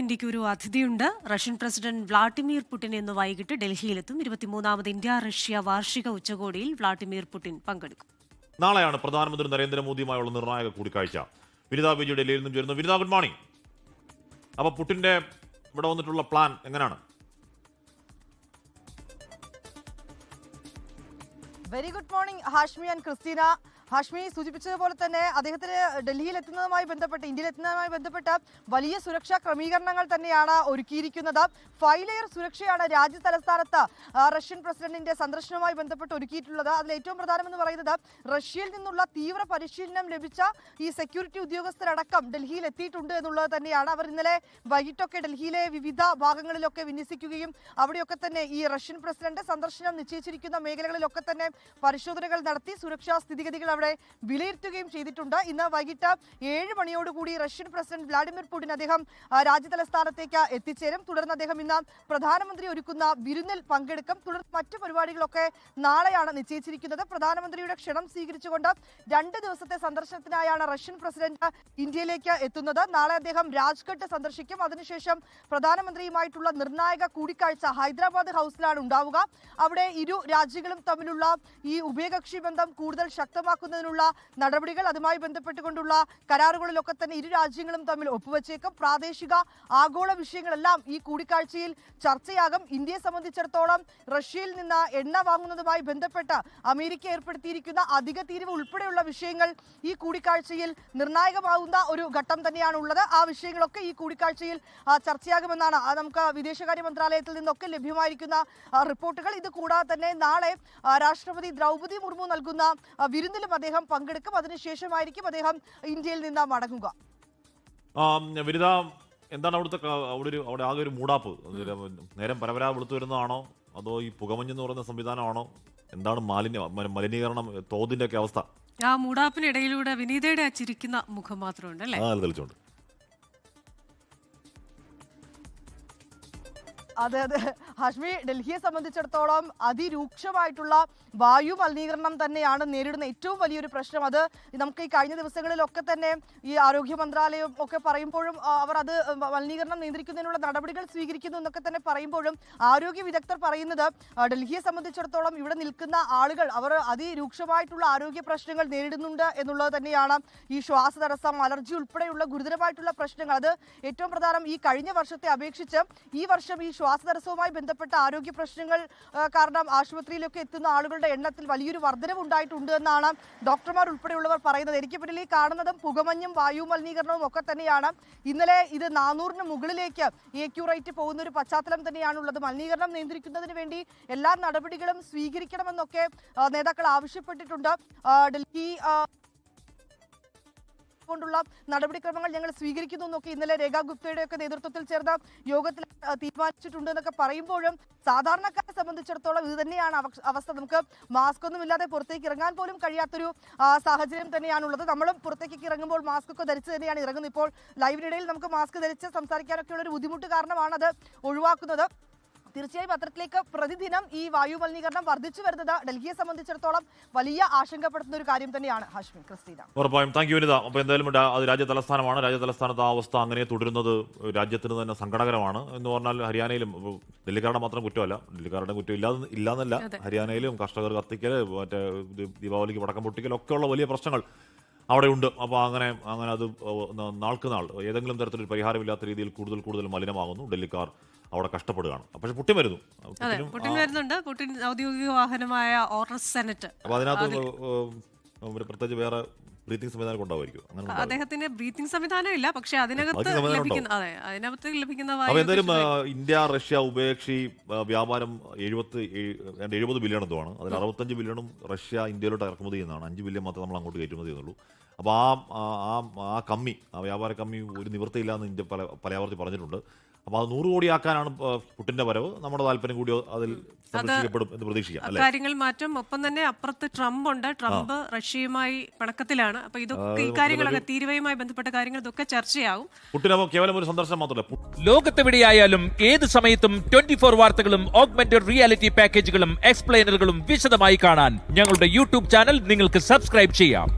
ഇന്ത്യക്ക് ഒരു അതിഥിയുണ്ട്. Russian president Vladimir Putin ഇന്ന് വൈകിട്ട് ഡൽഹിയിലെത്തും. 23ാമത് ഇന്ത്യ റഷ്യ വാർഷിക ഉച്ചകോടിയിൽ വ്ളാഡിമിർ പുടിൻ പങ്കെടുക്കും. നാളെയാണ് പ്രധാനമന്ത്രി നരേന്ദ്രമോദിയുമായുള്ള നിർണായക കൂടിക്കാഴ്ച. വിനിത വിജയ് ഡൽഹിയിൽ നിന്നും ചേരുന്നു. Vinitha, good morning. അപ്പോൾ പുടിന്റെ ഇവിടെ വന്നിട്ടുള്ള പ്ലാൻ എങ്ങനെയാണ്? Very good morning Hashmi and Christina. Hashmi സൂചിപ്പിച്ചതുപോലെ തന്നെ അദ്ദേഹത്തിന് ഡൽഹിയിൽ എത്തുന്നതുമായി ബന്ധപ്പെട്ട് ഇന്ത്യയിൽ എത്തുന്നതുമായി ബന്ധപ്പെട്ട് വലിയ സുരക്ഷാ ക്രമീകരണങ്ങൾ തന്നെയാണ് ഒരുക്കിയിരിക്കുന്നത്. 5 ലെയർ സുരക്ഷയാണ് രാജ്യ തലസ്ഥാനത്ത് റഷ്യൻ പ്രസിഡന്റിന്റെ സന്ദർശനവുമായി ബന്ധപ്പെട്ട് ഒരുക്കിയിട്ടുള്ളത്. അതിൽ ഏറ്റവും പ്രധാനമെന്ന് പറയുന്നത് റഷ്യയിൽ നിന്നുള്ള തീവ്ര പരിശീലനം ലഭിച്ച ഈ സെക്യൂരിറ്റി ഉദ്യോഗസ്ഥരടക്കം ഡൽഹിയിൽ എത്തിയിട്ടുണ്ട് എന്നുള്ളത് തന്നെയാണ്. അവർ ഇന്നലെ വൈകിട്ടൊക്കെ ഡൽഹിയിലെ വിവിധ ഭാഗങ്ങളിലൊക്കെ വിന്യസിക്കുകയും അവിടെയൊക്കെ തന്നെ ഈ റഷ്യൻ പ്രസിഡന്റ് സന്ദർശനം നിശ്ചയിച്ചിരിക്കുന്ന മേഖലകളിലൊക്കെ തന്നെ പരിശോധനകൾ നടത്തി സുരക്ഷാ സ്ഥിതിഗതികൾ അവിടെ വിലയിരുത്തുകയും ചെയ്തിട്ടുണ്ട്. ഇന്ന് വൈകിട്ട് 7 മണിയോടുകൂടി റഷ്യൻ പ്രസിഡന്റ് വ്ളാഡിമിർ പുടിൻ അദ്ദേഹം രാജ്യ തലസ്ഥാനത്തേക്ക് എത്തിച്ചേരും. തുടർന്ന് അദ്ദേഹം ഇന്ന് പ്രധാനമന്ത്രി ഒരുക്കുന്ന വിരുന്നിൽ പങ്കെടുക്കും. തുടർന്ന് മറ്റു പരിപാടികളൊക്കെ നാളെയാണ് നിശ്ചയിച്ചിരിക്കുന്നത്. പ്രധാനമന്ത്രിയുടെ ക്ഷണം സ്വീകരിച്ചുകൊണ്ട് 2 ദിവസത്തെ സന്ദർശനത്തിനായാണ് റഷ്യൻ പ്രസിഡന്റ് ഇന്ത്യയിലേക്ക് എത്തുന്നത്. നാളെ അദ്ദേഹം രാജ്ഘട്ട് സന്ദർശിക്കും. അതിനുശേഷം പ്രധാനമന്ത്രിയുമായിട്ടുള്ള നിർണായക കൂടിക്കാഴ്ച ഹൈദരാബാദ് ഹൗസിലാണ് ഉണ്ടാവുക. അവിടെ ഇരു രാജ്യങ്ങളും തമ്മിലുള്ള ഈ ഉഭയകക്ഷി ബന്ധം കൂടുതൽ ശക്തമാക്കുന്നതിനുള്ള നടപടികൾ, അതുമായി ബന്ധപ്പെട്ടുകൊണ്ടുള്ള കരാറുകളിലൊക്കെ തന്നെ ഇരു രാജ്യങ്ങളും തമ്മിൽ ഒപ്പുവെച്ചേക്കും. പ്രാദേശിക ആഗോള വിഷയങ്ങളെല്ലാം ഈ കൂടിക്കാഴ്ചയിൽ ചർച്ചയാകും. ഇന്ത്യയെ സംബന്ധിച്ചിടത്തോളം റഷ്യയിൽ നിന്ന് എണ്ണ വാങ്ങുന്നതുമായി ബന്ധപ്പെട്ട് അമേരിക്ക ഏർപ്പെടുത്തിയിരിക്കുന്ന അധിക തീരുവ ഉൾപ്പെടെയുള്ള വിഷയങ്ങൾ ഈ കൂടിക്കാഴ്ചയിൽ നിർണായകമാകുന്ന ഒരു ഘട്ടം തന്നെയാണ് ഉള്ളത്. ആ വിഷയങ്ങളൊക്കെ ഈ കൂടിക്കാഴ്ചയിൽ ചർച്ചയാകുമെന്നാണ് നമുക്ക് വിദേശകാര്യ മന്ത്രാലയത്തിൽ നിന്നൊക്കെ ലഭ്യമായിരിക്കുന്ന റിപ്പോർട്ടുകൾ. ഇത് കൂടാതെ തന്നെ നാളെ രാഷ്ട്രപതി ദ്രൗപദി മുർമു നൽകുന്ന വിരുന്നിലും അദ്ദേഹം പങ്കെടുക്കും. അതിനുശേഷമായിരിക്കും അദ്ദേഹം ഇന്ത്യയിൽ നിന്ന് മടങ്ങുക. വിനിത, എന്താണ് അവിടെ ആകെ ഒരു മൂടാപ്പ്? നേരം പരമ്പര വെളുത്തു വരുന്നതാണോ അതോ ഈ പുകമഞ്ഞെന്ന് പറയുന്ന സംവിധാനമാണോ? എന്താണ് മലിനീകരണം തോതിന്റെ ഒക്കെ അവസ്ഥ? ആ മൂടാപ്പിനിടയിലൂടെ വിനീതയുടെ ആ ചിരിക്കുന്ന മുഖം മാത്രമുണ്ട് അല്ലേ? തെളിച്ചുണ്ട്. അതെ ഹാഷ്മി, ഡൽഹിയെ സംബന്ധിച്ചിടത്തോളം അതിരൂക്ഷമായിട്ടുള്ള വായു മലിനീകരണം തന്നെയാണ് നേരിടുന്ന ഏറ്റവും വലിയൊരു പ്രശ്നം. അത് നമുക്ക് ഈ കഴിഞ്ഞ ദിവസങ്ങളിലൊക്കെ തന്നെ ഈ ആരോഗ്യ മന്ത്രാലയം ഒക്കെ പറയുമ്പോഴും അവർ അത് മലിനീകരണം നിയന്ത്രിക്കുന്നതിനുള്ള നടപടികൾ സ്വീകരിക്കുന്നു എന്നൊക്കെ തന്നെ പറയുമ്പോഴും ആരോഗ്യ വിദഗ്ധർ പറയുന്നത് ഡൽഹിയെ സംബന്ധിച്ചിടത്തോളം ഇവിടെ നിൽക്കുന്ന ആളുകൾ അവർ അതിരൂക്ഷമായിട്ടുള്ള ആരോഗ്യ പ്രശ്നങ്ങൾ നേരിടുന്നുണ്ട് എന്നുള്ളത് തന്നെയാണ്. ഈ ശ്വാസതടസ്സം, അലർജി ഉൾപ്പെടെയുള്ള ഗുരുതരമായിട്ടുള്ള പ്രശ്നങ്ങൾ, അത് ഏറ്റവും പ്രധാനം. ഈ കഴിഞ്ഞ വർഷത്തെ അപേക്ഷിച്ച് ഈ വർഷം ഈ ശ്വാസതടസ്സവുമായി ബന്ധപ്പെട്ട ആരോഗ്യ പ്രശ്നങ്ങൾ കാരണം ആശുപത്രിയിലൊക്കെ എത്തുന്ന ആളുകളുടെ എണ്ണത്തിൽ വലിയൊരു വർധനവ് ഉണ്ടായിട്ടുണ്ട് എന്നാണ് ഡോക്ടർമാർ ഉൾപ്പെടെയുള്ളവർ പറയുന്നത്. എനിക്ക് പിന്നിൽ ഈ കാണുന്നതും പുകമഞ്ഞും വായു മലിനീകരണവും ഒക്കെ തന്നെയാണ്. ഇന്നലെ ഇത് 400-ന് മുകളിലേക്ക് AQ പോകുന്ന ഒരു പശ്ചാത്തലം തന്നെയാണുള്ളത്. മലിനീകരണം നിയന്ത്രിക്കുന്നതിന് വേണ്ടി എല്ലാ നടപടികളും സ്വീകരിക്കണമെന്നൊക്കെ നേതാക്കൾ ആവശ്യപ്പെട്ടിട്ടുണ്ട്. ഡൽഹി കൊണ്ടുള്ള നടപടിക്രമങ്ങൾ ഞങ്ങൾ സ്വീകരിക്കുന്നു എന്നൊക്കെ ഇന്നലെ രേഖാ ഗുപ്തയുടെ ഒക്കെ നേതൃത്വത്തിൽ ചേർന്ന യോഗത്തിൽ തീരുമാനിച്ചിട്ടുണ്ട് എന്നൊക്കെ പറയുമ്പോഴും സാധാരണക്കാരെ സംബന്ധിച്ചിടത്തോളം ഇത് തന്നെയാണ് അവസ്ഥ. നമുക്ക് മാസ്ക് ഒന്നും ഇല്ലാതെ പുറത്തേക്ക് ഇറങ്ങാൻ പോലും കഴിയാത്തൊരു സാഹചര്യം തന്നെയാണുള്ളത്. നമ്മളും പുറത്തേക്ക് ഇറങ്ങുമ്പോൾ മാസ്ക് ഒക്കെ ധരിച്ച് തന്നെയാണ് ഇറങ്ങുന്നത്. ഇപ്പോൾ ലൈവിനിടയിൽ നമുക്ക് മാസ്ക് ധരിച്ച് സംസാരിക്കാനൊക്കെയുള്ള ഒരു ബുദ്ധിമുട്ട് കാരണമാണ് അത് ഒഴിവാക്കുന്നത്. തീർച്ചയായും അത്തരത്തിലേക്ക് പ്രതിദിനം ഈ വായു മലിനീകരണം വർദ്ധിച്ചു വരുന്നത് ഡൽഹിയെ സംബന്ധിച്ചിടത്തോളം വലിയ ആശങ്കപ്പെടുത്തുന്ന ഒരു കാര്യം തന്നെയാണ്. ഹാഷ്മി, ക്രിസ്റ്റീന. ഉറപ്പായും താങ്ക് യു വിനിത. അപ്പോൾ എന്തായാലും അത് രാജ്യ തലസ്ഥാനമാണ്. രാജ്യ തലസ്ഥാനത്ത് ആ അവസ്ഥ അങ്ങനെ തുടരുന്നത് രാജ്യത്തിന് തന്നെ സങ്കടകരമാണ്. എന്ന് പറഞ്ഞാൽ ഹരിയാനയിലും ഡൽഹിക്കാരുടെ മാത്രം കുറ്റമല്ല, ഡൽഹിക്കാരുടെ കുറ്റം ഇല്ലാന്നല്ല, ഹരിയാനയിലും കർഷകർ കത്തിക്കൽ, മറ്റേ ദീപാവലിക്ക് പടക്കം പൊട്ടിക്കൽ ഒക്കെയുള്ള വലിയ പ്രശ്നങ്ങൾ അവിടെയുണ്ട്. അപ്പോൾ അങ്ങനെ അത് നാൾക്ക് നാൾ ഏതെങ്കിലും തരത്തിലൊരു പരിഹാരമില്ലാത്ത രീതിയിൽ കൂടുതൽ മലിനമാകുന്നു. ഡൽഹിക്കാർ അവിടെ കഷ്ടപ്പെടുകയാണ്. പക്ഷെ പുടിൻ വരുന്നുണ്ട്. പുടിൻ ഔദ്യോഗിക വാഹനമായ ഓറസ് സെനറ്റ്. അപ്പോൾ അതിനകത്ത് പ്രത്യേകിച്ച് വേറെ ബ്രീത്തിങ് സംവിധാനം ഉണ്ടാവുമായിരിക്കും. അദ്ദേഹത്തിന് ബ്രീത്തിങ് സംവിധാനം ഇല്ല, പക്ഷെ അതിനകത്ത് ലഭിക്കുന്ന എന്തായാലും ഇന്ത്യ റഷ്യ ഉഭയകക്ഷി വ്യാപാരം 70 ബില്യൺ എന്തോമാണ്. അതിൽ 65 ബില്യണും റഷ്യ ഇന്ത്യയിലോട്ട് ഇറക്കുമതി ചെയ്യുന്നതാണ്. 5 ബില്യൺ മാത്രമേ നമ്മൾ അങ്ങോട്ട് കയറ്റുമതി ചെയ്യുന്നുള്ളൂ. അപ്പോൾ ആ വ്യാപാര കമ്മി ഒരു നിവൃത്തിയില്ല എന്ന് ഇന്ത്യ പലയാവർത്തി പറഞ്ഞിട്ടുണ്ട്. അപ്പോൾ അത് 100 കോടിയാക്കാനാണ് പുടിന്റെ വരവ്. നമ്മുടെ താല്പര്യം കൂടി അതിൽ സംരക്ഷിക്കപ്പെടും എന്ന് പ്രതീക്ഷിക്കാം. കാര്യങ്ങൾ മാറ്റം. ഒപ്പം തന്നെ അപ്പുറത്ത് ട്രംപ് ഉണ്ട്. ട്രംപ് റഷ്യയുമായി പിണക്കത്തിലാണ്. അപ്പൊ ഇതൊക്കെ ഈ കാര്യങ്ങളൊക്കെ തീരുവയുമായി ബന്ധപ്പെട്ട കാര്യങ്ങൾ ഇതൊക്കെ ചർച്ചയാവും. പുടിൻ കേവലം ഒരു സന്ദർശനം മാത്രമല്ല, ലോകത്തെവിടെയായാലും ഏത് സമയത്തും 24 വാർത്തകളും ഓഗ്മെന്റഡ് റിയാലിറ്റി പാക്കേജുകളും എക്സ്പ്ലെയിനറുകളും വിശദമായി കാണാൻ ഞങ്ങളുടെ യൂട്യൂബ് ചാനൽ നിങ്ങൾക്ക് സബ്സ്ക്രൈബ് ചെയ്യാം.